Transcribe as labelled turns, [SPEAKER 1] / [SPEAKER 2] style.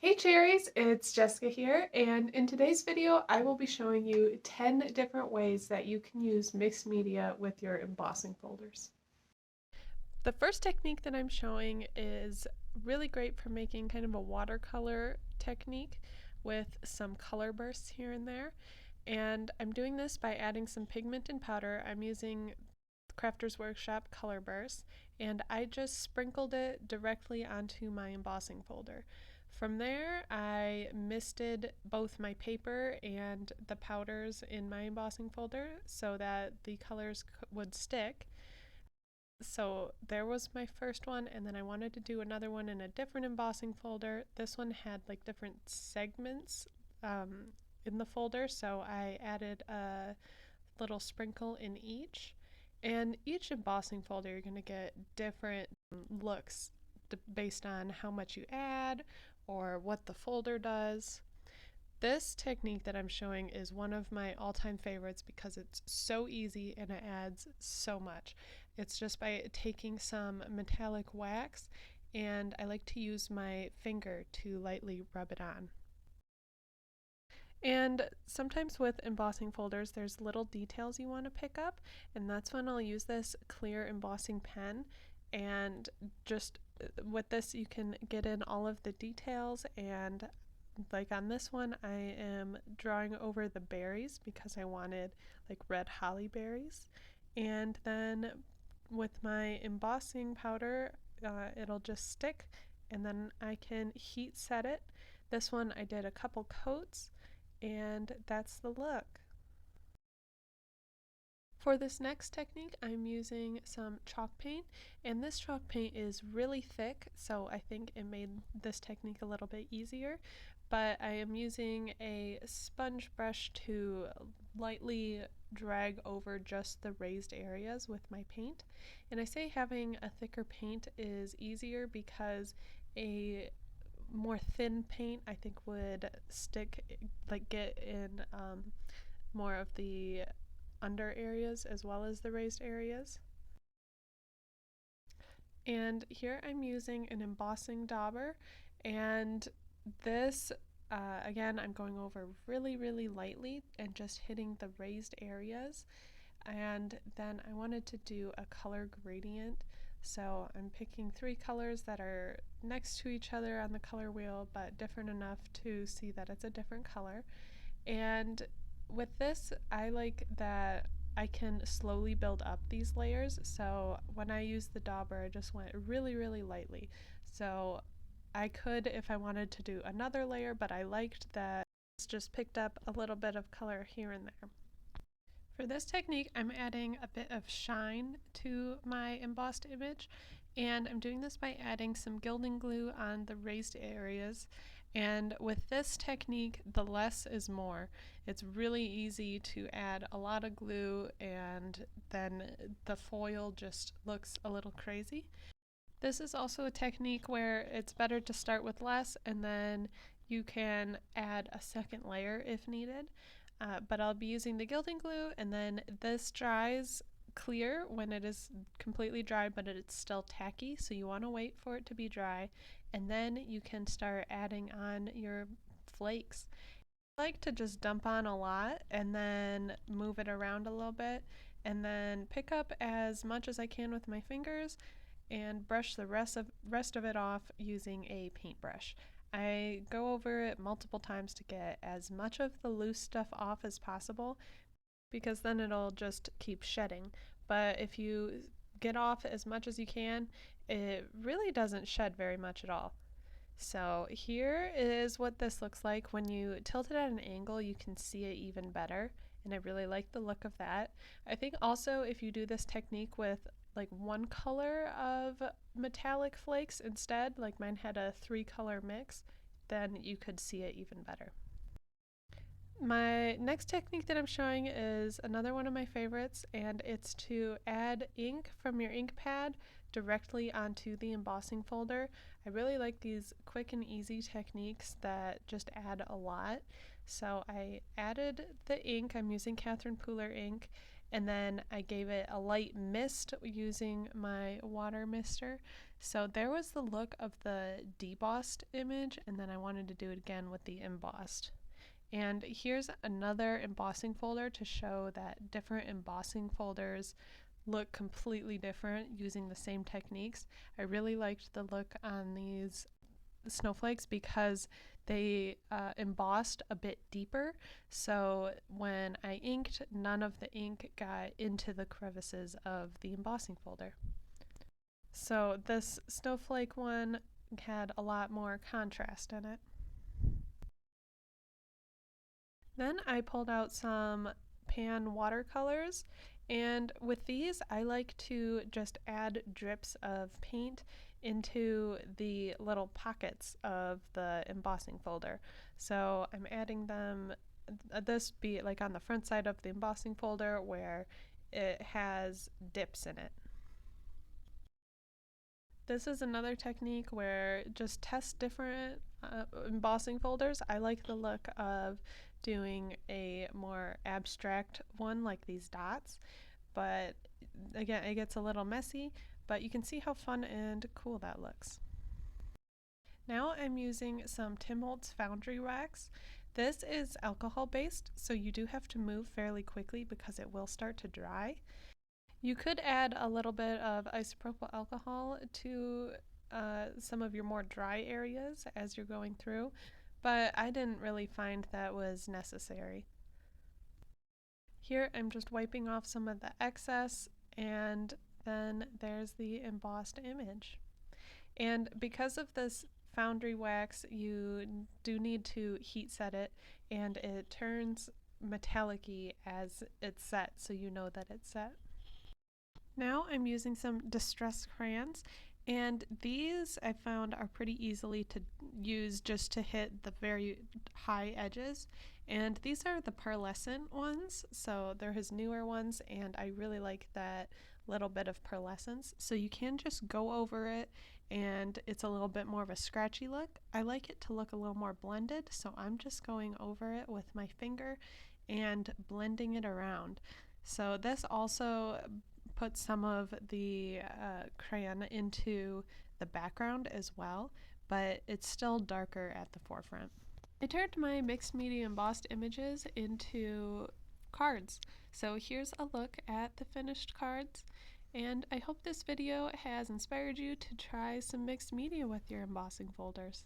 [SPEAKER 1] Hey cherries, it's Jessica here, and in today's video I will be showing you 10 different ways that you can use mixed media with your embossing folders. The first technique that I'm showing is really great for making kind of a watercolor technique with some color bursts here and there. And I'm doing this by adding some pigment and powder. I'm using Crafter's Workshop color bursts, and I just sprinkled it directly onto my embossing folder. From there, I misted both my paper and the powders in my embossing folder so that the colors would stick. So there was my first one, and then I wanted to do another one in a different embossing folder. This one had like different segments in the folder, so I added a little sprinkle in each. And each embossing folder, you're going to get different looks based on how much you add or what the folder does. This technique that I'm showing is one of my all-time favorites because it's so easy and it adds so much. It's just by taking some metallic wax, and I like to use my finger to lightly rub it on. And sometimes with embossing folders, there's little details you want to pick up, and that's when I'll use this clear embossing pen. And just with this, you can get in all of the details. And like on this one, I am drawing over the berries because I wanted like red holly berries. And then with my embossing powder, it'll just stick, and then I can heat set it. This one I did a couple coats, and that's the look. For this next technique, I'm using some chalk paint, and this chalk paint is really thick, so I think it made this technique a little bit easier. But I am using a sponge brush to lightly drag over just the raised areas with my paint. And I say having a thicker paint is easier because a more thin paint I think would stick, like get in more of the under areas as well as the raised areas. And here I'm using an embossing dauber, and this again I'm going over really lightly and just hitting the raised areas. And then I wanted to do a color gradient, so I'm picking 3 colors that are next to each other on the color wheel but different enough to see that it's a different color. And with this, I like that I can slowly build up these layers. So when I used the dauber, I just went really lightly. So I could, if I wanted to do another layer, but I liked that it's just picked up a little bit of color here and there. For this technique, I'm adding a bit of shine to my embossed image, and I'm doing this by adding some gilding glue on the raised areas. And with this technique, the less is more. It's really easy to add a lot of glue, and then the foil just looks a little crazy. This is also a technique where it's better to start with less, and then you can add a second layer if needed. But I'll be using the gilding glue, and then this dries clear when it is completely dry, but it's still tacky, so you want to wait for it to be dry, and then you can start adding on your flakes. I like to just dump on a lot and then move it around a little bit, and then pick up as much as I can with my fingers and brush the rest of it off using a paintbrush. I go over it multiple times to get as much of the loose stuff off as possible, because then it'll just keep shedding. But if you get off as much as you can, it really doesn't shed very much at all. So here is what this looks like. When you tilt it at an angle, you can see it even better, and I really like the look of that. I think also if you do this technique with like one color of metallic flakes instead, like mine had a 3-color mix, then you could see it even better. My next technique that I'm showing is another one of my favorites, and it's to add ink from your ink pad directly onto the embossing folder. I really like these quick and easy techniques that just add a lot. So I added the ink. I'm using Catherine Pooler ink, and then I gave it a light mist using my water mister. So there was the look of the debossed image, and then I wanted to do it again with the embossed. And here's another embossing folder to show that different embossing folders look completely different using the same techniques. I really liked the look on these snowflakes because they embossed a bit deeper, so when I inked, none of the ink got into the crevices of the embossing folder. So this snowflake one had a lot more contrast in it. Then I pulled out some pan watercolors, and with these I like to just add drips of paint into the little pockets of the embossing folder. So I'm adding them, this be like on the front side of the embossing folder where it has dips in it. This is another technique where just test different embossing folders. I like the look of doing a more abstract one like these dots, but again, it gets a little messy, but you can see how fun and cool that looks. Now I'm using some Tim Holtz Foundry wax. This is alcohol based, so you do have to move fairly quickly because it will start to dry. You could add a little bit of isopropyl alcohol to some of your more dry areas as you're going through, but I didn't really find that was necessary. Here I'm just wiping off some of the excess, and then there's the embossed image. And because of this foundry wax, you do need to heat set it, and it turns metallic-y as it's set, so you know that it's set. Now I'm using some distress crayons, and these I found are pretty easily to use just to hit the very high edges. And these are the pearlescent ones, so they're his newer ones, and I really like that little bit of pearlescence. So you can just go over it, and it's a little bit more of a scratchy look. I like it to look a little more blended, so I'm just going over it with my finger and blending it around. So this also put some of the crayon into the background as well, but it's still darker at the forefront. I turned my mixed media embossed images into cards. So here's a look at the finished cards, and I hope this video has inspired you to try some mixed media with your embossing folders.